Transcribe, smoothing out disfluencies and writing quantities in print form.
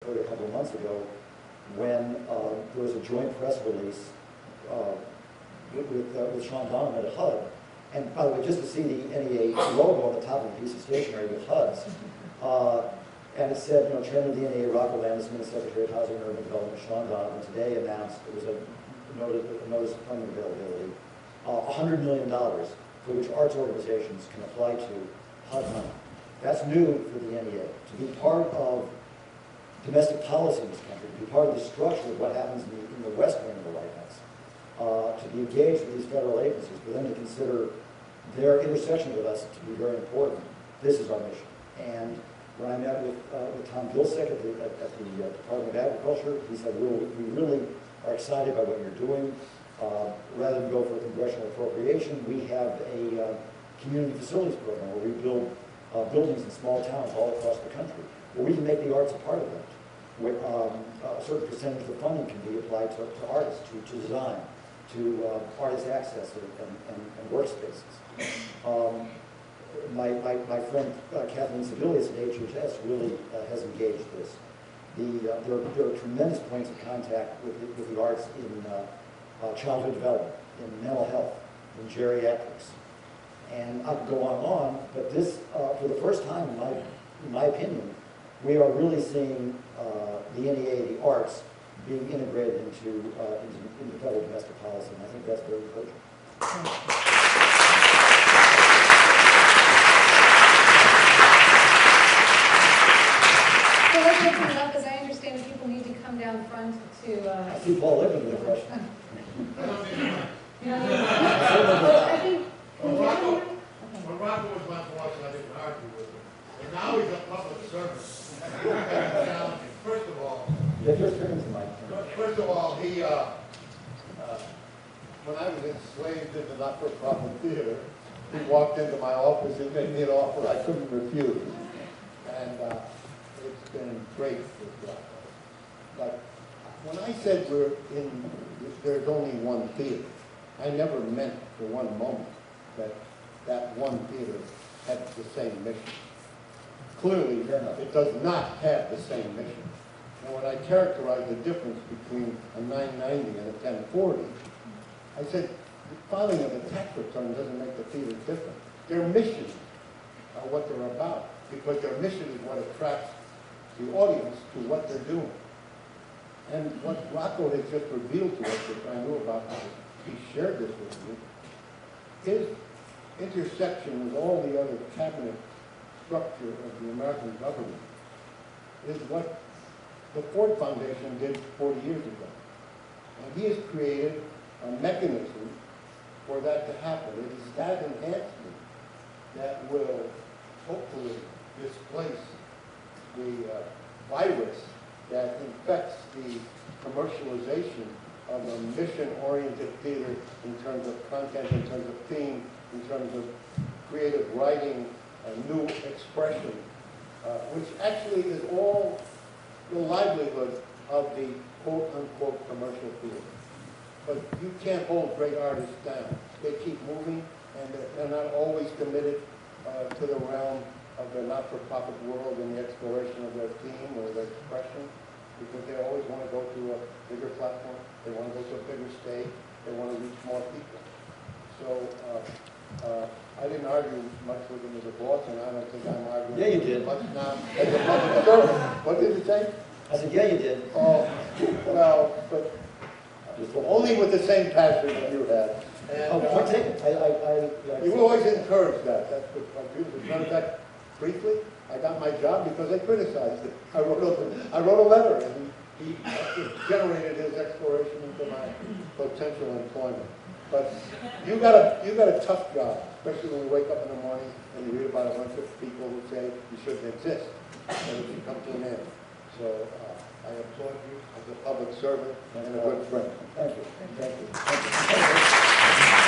a couple of months ago when there was a joint press release with Sean Donovan at HUD. And by the way, just to see the NEA logo on the top of a piece of stationery with HUD's, and it said, you know, Chairman of the NEA, Rocco, Landesman, Secretary of Housing and Urban Development, Sean Donovan, today announced it was a notice of funding availability, $100 million for which arts organizations can apply to HUD money. That's new for the NEA, to be part of domestic policy in this country, to be part of the structure of what happens in the West Wing of the White House, to be engaged with these federal agencies, for them to consider their intersection with us to be very important. This is our mission. And when I met with Tom Gilsick at the Department of Agriculture, he said, we really are excited by what you're doing. Rather than go for a congressional appropriation, we have a community facilities program where we build buildings in small towns all across the country, where we can make the arts a part of that. Where, a certain percentage of the funding can be applied to artists, to design, to artist access and workspaces. My friend Kathleen Sebelius at HHS really has engaged this. There are tremendous points of contact with the arts in childhood development, in mental health, in geriatrics. And I could go on and on, but this, for the first time, in my opinion, we are really seeing the NEA, the arts, being integrated into federal domestic policy, and I think that's very encouraging. So let's open it up, because I understand that people need to come down front to... I see Paul Living with a question. I think... When Rocco was my boss, I didn't argue with him. And now he's a public servant. First of all, first of all, he, when I was enslaved in the not-for-profit theater, he walked into my office and made me an offer I couldn't refuse. And it's been great with Rocco. But when I said there's only one theater, I never meant for one moment that one theater had the same mission. Clearly, it does not have the same mission. And when I characterized the difference between a 990 and a 1040, I said the filing of the tax return doesn't make the theater different. Their missions are what they're about, because their mission is what attracts the audience to what they're doing. And what Rocco has just revealed to us, which I knew about, he shared this with me, his intersection with all the other cabinet structure of the American government is what the Ford Foundation did 40 years ago. And he has created a mechanism for that to happen. It is that enhancement that will hopefully displace the virus that infects the commercialization of a mission-oriented theater in terms of content, in terms of theme, in terms of creative writing, a new expression, which actually is all the livelihood of the quote-unquote commercial theater. But you can't hold great artists down. They keep moving, and they're not always committed to the realm of the not-for-profit world and the exploration of their theme or their expression, because they always want to go to a bigger platform. They want to go to a bigger stage. They want to reach more people. So I didn't argue much with him as a boss, and I don't think I'm arguing much now as a public servant. What did you say? I said, yeah, you did. Oh, well, but only with the same passion that you had. And, point taken. You always encourage that. That's what I do. As a matter of fact, briefly, I got my job because they criticized it. I wrote a letter, and he generated his exploration into my potential employment. But you got a tough job, especially when you wake up in the morning and you read about a bunch of people who say you shouldn't exist, and it should come to an end. So I applaud you as a public servant and a good friend. Thank you. Thank you. Thank you.